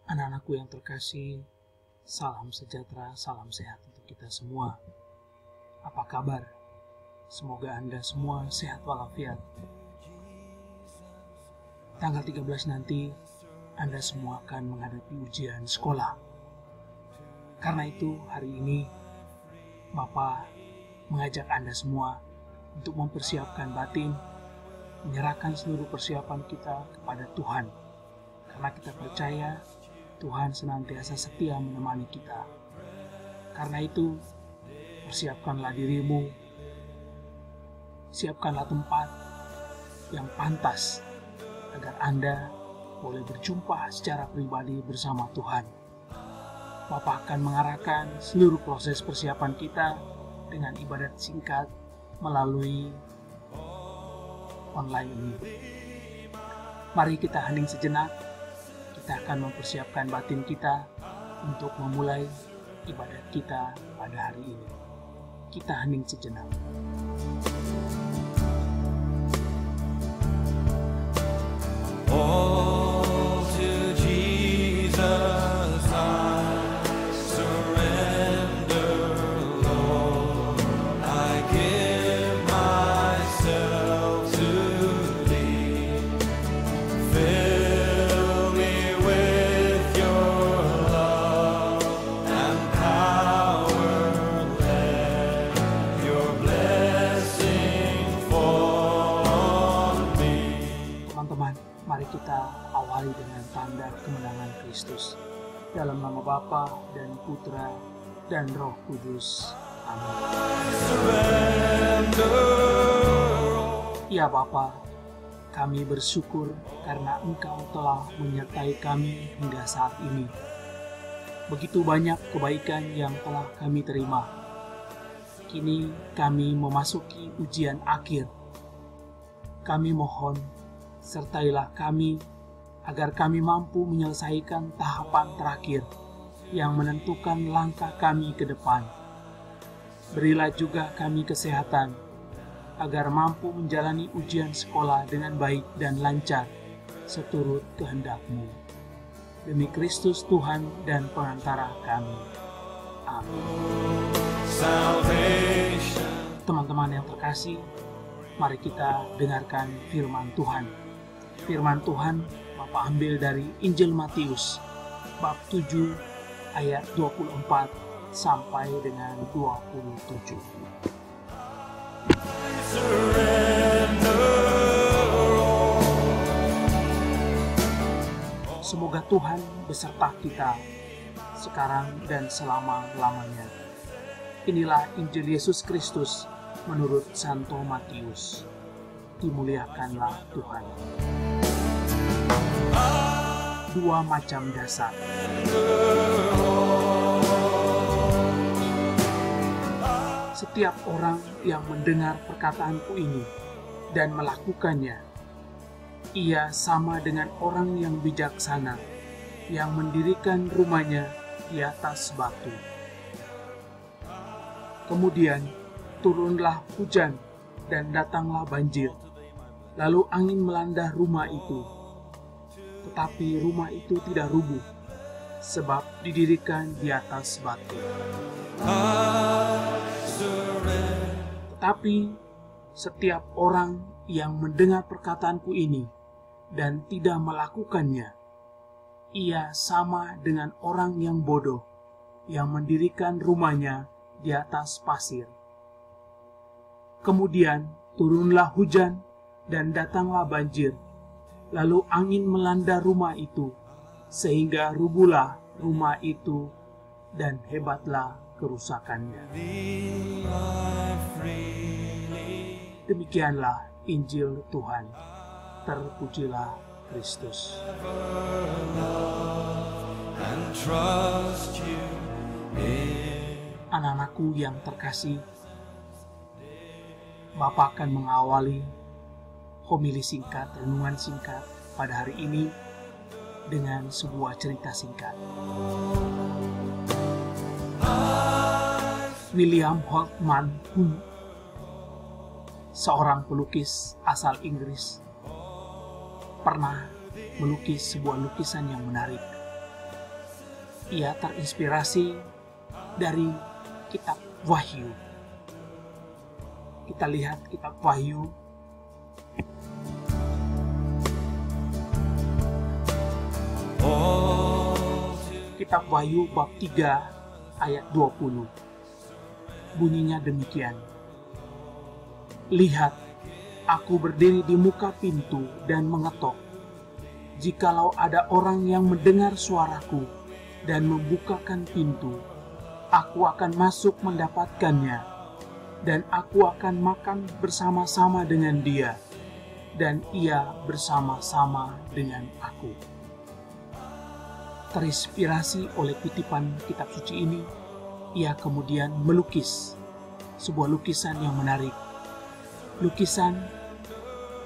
Anak-anakku yang terkasih, salam sejahtera, salam sehat untuk kita semua. Apa kabar? Semoga Anda semua sehat walafiat. Tanggal 13 nanti, Anda semua akan menghadapi ujian sekolah. Karena itu, hari ini, Bapak mengajak Anda semua untuk mempersiapkan batin, menyerahkan seluruh persiapan kita kepada Tuhan. Karena kita percaya, Tuhan senantiasa setia menemani kita. Karena itu, persiapkanlah dirimu, siapkanlah tempat yang pantas agar Anda boleh berjumpa secara pribadi bersama Tuhan. Bapak akan mengarahkan seluruh proses persiapan kita dengan ibadat singkat melalui online ini. Mari kita hening sejenak. Kita akan mempersiapkan batin kita untuk memulai ibadat kita pada hari ini. Kita hening sejenak. All to Jesus I surrender, Lord. I give myself to Thee. Fill me with Your love and power. Let Your blessing fall on me. Teman-teman, mari kita awali dengan tanda kemenangan Kristus. Dalam nama Bapa dan Putra dan Roh Kudus. Amin. Ya Bapa, kami bersyukur karena Engkau telah menyertai kami hingga saat ini. Begitu banyak kebaikan yang telah kami terima. Kini kami memasuki ujian akhir. Kami mohon, sertailah kami agar kami mampu menyelesaikan tahapan terakhir yang menentukan langkah kami ke depan. Berilah juga kami kesehatan agar mampu menjalani ujian sekolah dengan baik dan lancar seturut kehendak-Mu. Demi Kristus Tuhan dan pengantara kami. Amin. Teman-teman yang terkasih, mari kita dengarkan firman Tuhan. Firman Tuhan Bapak ambil dari Injil Matius bab 7 ayat 24 sampai dengan 27. Semoga Tuhan beserta kita sekarang dan selama-lamanya. Inilah Injil Yesus Kristus menurut Santo Matius. Dimuliakanlah Tuhan. Dua macam dasar. Setiap orang yang mendengar perkataanku ini dan melakukannya, ia sama dengan orang yang bijaksana yang mendirikan rumahnya di atas batu. Kemudian turunlah hujan dan datanglah banjir, lalu angin melanda rumah itu. Tetapi rumah itu tidak rubuh, sebab didirikan di atas batu. Tetapi setiap orang yang mendengar perkataanku ini dan tidak melakukannya, ia sama dengan orang yang bodoh yang mendirikan rumahnya di atas pasir. Kemudian turunlah hujan dan datanglah banjir, lalu angin melanda rumah itu, sehingga rubuhlah rumah itu dan hebatlah kerusakannya. Demikianlah Injil Tuhan. Terpujilah Kristus. Anak-anakku yang terkasih, Bapak akan mengawali homili singkat, renungan singkat pada hari ini dengan sebuah cerita singkat. William Holtman Hunt, seorang pelukis asal Inggris, pernah melukis sebuah lukisan yang menarik. ia terinspirasi dari kitab Wahyu. Kita lihat kitab Wahyu Kitab Wahyu bab 3 ayat 20. Bunyinya demikian. Lihat, aku berdiri di muka pintu dan mengetok. Jikalau ada orang yang mendengar suaraku dan membukakan pintu, aku akan masuk mendapatkannya, dan aku akan makan bersama-sama dengan dia, dan ia bersama-sama dengan aku. Terinspirasi oleh kutipan kitab suci ini, ia kemudian melukis sebuah lukisan yang menarik. Lukisan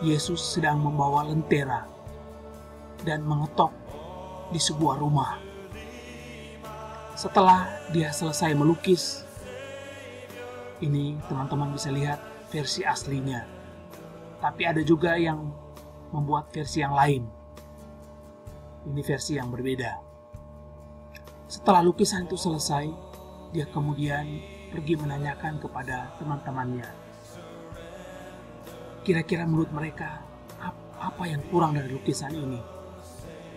Yesus sedang membawa lentera dan mengetok di sebuah rumah. Setelah dia selesai melukis, ini teman-teman bisa lihat versi aslinya. Tapi ada juga yang membuat versi yang lain. Ini versi yang berbeda. Setelah lukisan itu selesai, dia kemudian pergi menanyakan kepada teman-temannya. Kira-kira menurut mereka, apa yang kurang dari lukisan ini?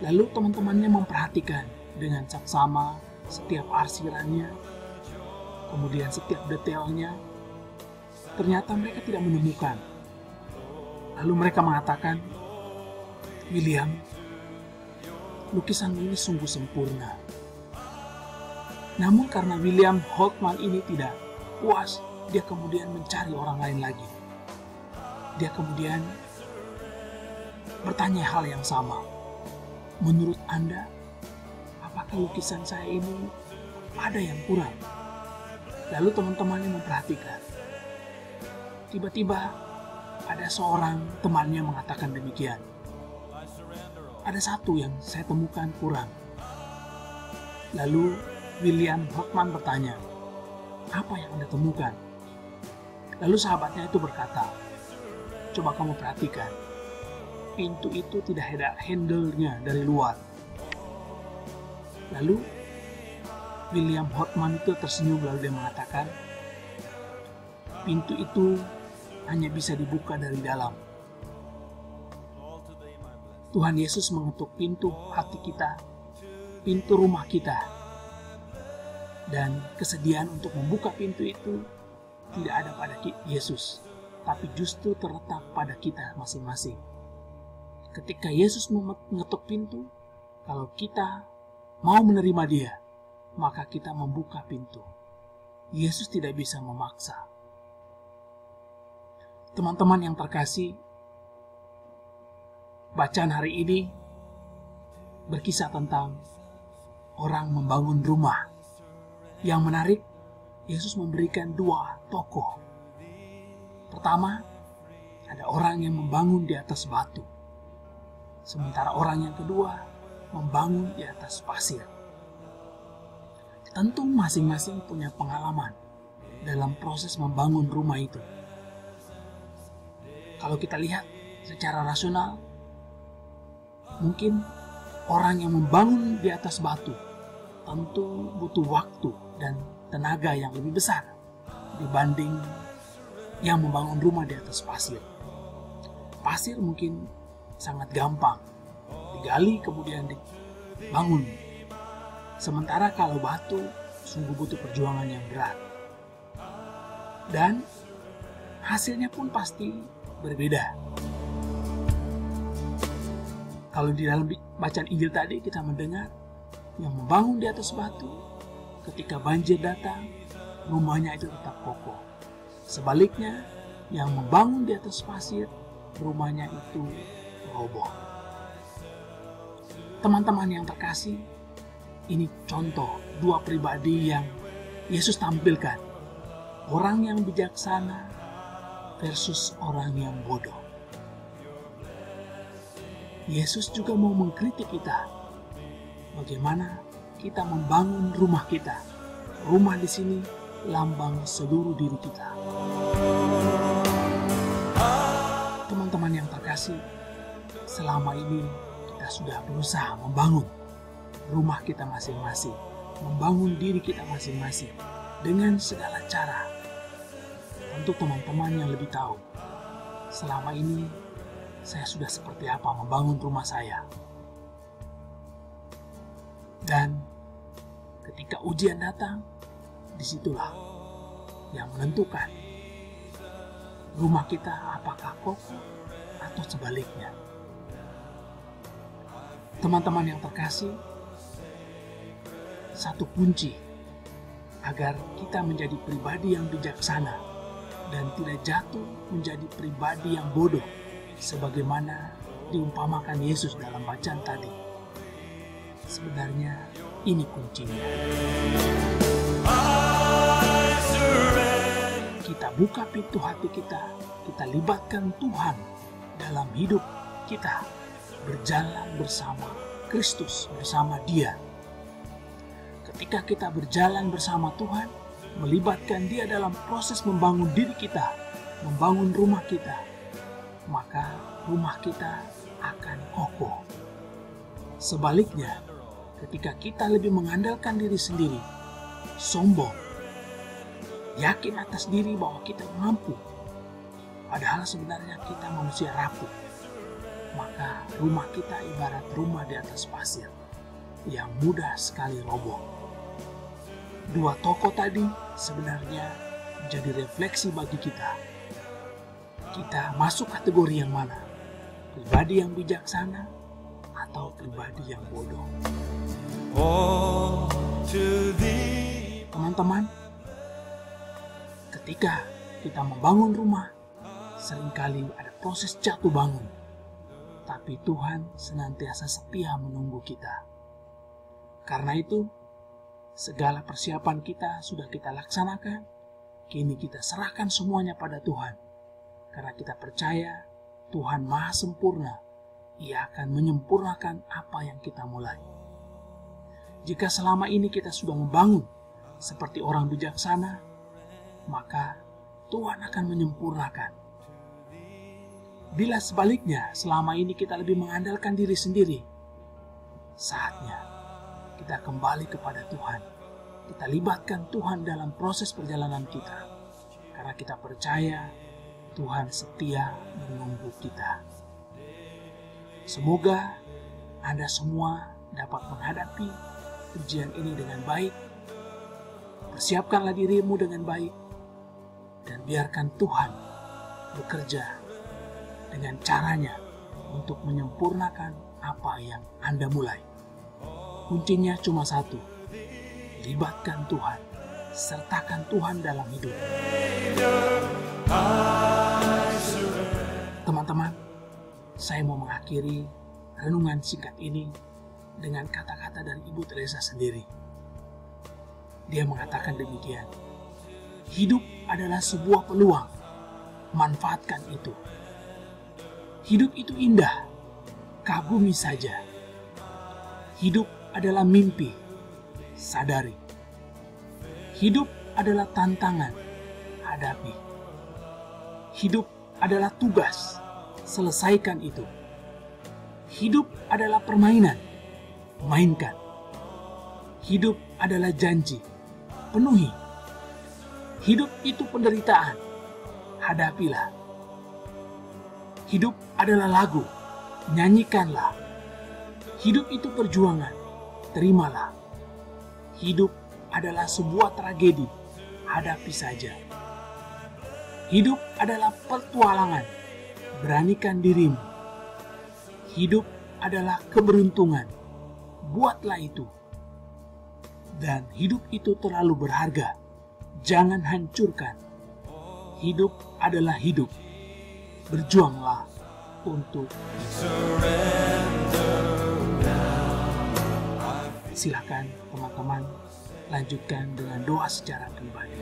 Lalu teman-temannya memperhatikan dengan saksama setiap arsirannya, kemudian setiap detailnya. Ternyata mereka tidak menemukan. Lalu mereka mengatakan, William, lukisan ini sungguh sempurna. Namun karena William Holtman ini tidak puas, dia kemudian mencari orang lain lagi. Dia kemudian bertanya hal yang sama. Menurut Anda, apakah lukisan saya ini ada yang kurang? Lalu teman-temannya memperhatikan. Tiba-tiba ada seorang temannya mengatakan demikian. Ada satu yang saya temukan kurang. Lalu William Holtman bertanya, apa yang Anda temukan? Lalu sahabatnya itu berkata, coba kamu perhatikan, pintu itu tidak ada handle-nya dari luar. Lalu William Holtman itu tersenyum lalu dia mengatakan, pintu itu hanya bisa dibuka dari dalam. Tuhan Yesus mengetuk pintu hati kita, pintu rumah kita. Dan kesediaan untuk membuka pintu itu tidak ada pada Yesus, tapi justru terletak pada kita masing-masing. Ketika Yesus mengetuk pintu, kalau kita mau menerima Dia, maka kita membuka pintu. Yesus tidak bisa memaksa. Teman-teman yang terkasih, bacaan hari ini berkisah tentang orang membangun rumah. Yang menarik, Yesus memberikan dua tokoh. Pertama, ada orang yang membangun di atas batu. Sementara orang yang kedua membangun di atas pasir. Tentu masing-masing punya pengalaman dalam proses membangun rumah itu. Kalau kita lihat secara rasional, mungkin orang yang membangun di atas batu tentu butuh waktu dan tenaga yang lebih besar dibanding yang membangun rumah di atas pasir. Pasir mungkin sangat gampang, digali kemudian dibangun. Sementara kalau batu sungguh butuh perjuangan yang berat. Dan hasilnya pun pasti berbeda. Kalau di dalam bacaan Injil tadi kita mendengar yang membangun di atas batu, ketika banjir datang, rumahnya itu tetap kokoh. Sebaliknya, yang membangun di atas pasir, rumahnya itu roboh. Teman-teman yang terkasih, ini contoh dua pribadi yang Yesus tampilkan. Orang yang bijaksana versus orang yang bodoh. Yesus juga mau mengkritik kita. Bagaimana kita membangun rumah kita. Rumah di sini lambang seluruh diri kita. Teman-teman yang terkasih, selama ini kita sudah berusaha membangun rumah kita masing-masing, membangun diri kita masing-masing dengan segala cara. Untuk teman-teman yang lebih tahu, selama ini saya sudah seperti apa membangun rumah saya. Dan ketika ujian datang, disitulah yang menentukan rumah kita apakah kokoh atau sebaliknya. Teman-teman yang terkasih, satu kunci agar kita menjadi pribadi yang bijaksana dan tidak jatuh menjadi pribadi yang bodoh sebagaimana diumpamakan Yesus dalam bacaan tadi. Sebenarnya ini kuncinya. Kita buka pintu hati kita libatkan Tuhan dalam hidup kita, berjalan bersama Kristus, bersama Dia. Ketika kita berjalan bersama Tuhan, melibatkan Dia dalam proses membangun diri kita, membangun rumah kita, maka rumah kita akan kokoh. Sebaliknya, ketika kita lebih mengandalkan diri sendiri, sombong, yakin atas diri bahwa kita mampu, padahal sebenarnya kita manusia rapuh, maka rumah kita ibarat rumah di atas pasir yang mudah sekali roboh. Dua tokoh tadi sebenarnya menjadi refleksi bagi kita. Kita masuk kategori yang mana? Pribadi yang bijaksana atau pribadi yang bodoh? Teman-teman, ketika kita membangun rumah, seringkali ada proses jatuh bangun. Tapi Tuhan senantiasa setia menunggu kita. Karena itu, segala persiapan kita sudah kita laksanakan. Kini kita serahkan semuanya pada Tuhan. Karena kita percaya Tuhan Maha Sempurna. Ia akan menyempurnakan apa yang kita mulai. Jika selama ini kita sudah membangun seperti orang bijaksana, maka Tuhan akan menyempurnakan. Bila sebaliknya selama ini kita lebih mengandalkan diri sendiri, saatnya kita kembali kepada Tuhan. Kita libatkan Tuhan dalam proses perjalanan kita. Karena kita percaya Tuhan setia menunggu kita. Semoga Anda semua dapat menghadapi ujian ini dengan baik. Persiapkanlah dirimu dengan baik. Dan biarkan Tuhan bekerja dengan caranya untuk menyempurnakan apa yang Anda mulai. Kuncinya cuma satu, libatkan Tuhan, sertakan Tuhan dalam hidup. Teman-teman, saya mau mengakhiri renungan singkat ini dengan kata-kata dari Ibu Teresa sendiri. Dia mengatakan demikian, hidup adalah sebuah peluang, manfaatkan itu. Hidup itu indah, kagumi saja. Hidup adalah mimpi, sadari. Hidup adalah tantangan, hadapi. Hidup adalah tugas, selesaikan itu. Hidup adalah permainan, mainkan. Hidup adalah janji, penuhi. Hidup itu penderitaan, hadapilah. Hidup adalah lagu, nyanyikanlah. Hidup itu perjuangan, terimalah. Hidup adalah sebuah tragedi, hadapi saja. Hidup adalah petualangan, beranikan dirimu. Hidup adalah keberuntungan, buatlah itu. Dan hidup itu terlalu berharga, jangan hancurkan. Hidup adalah hidup. Berjuanglah untuk silakan teman-teman lanjutkan dengan doa secara pribadi.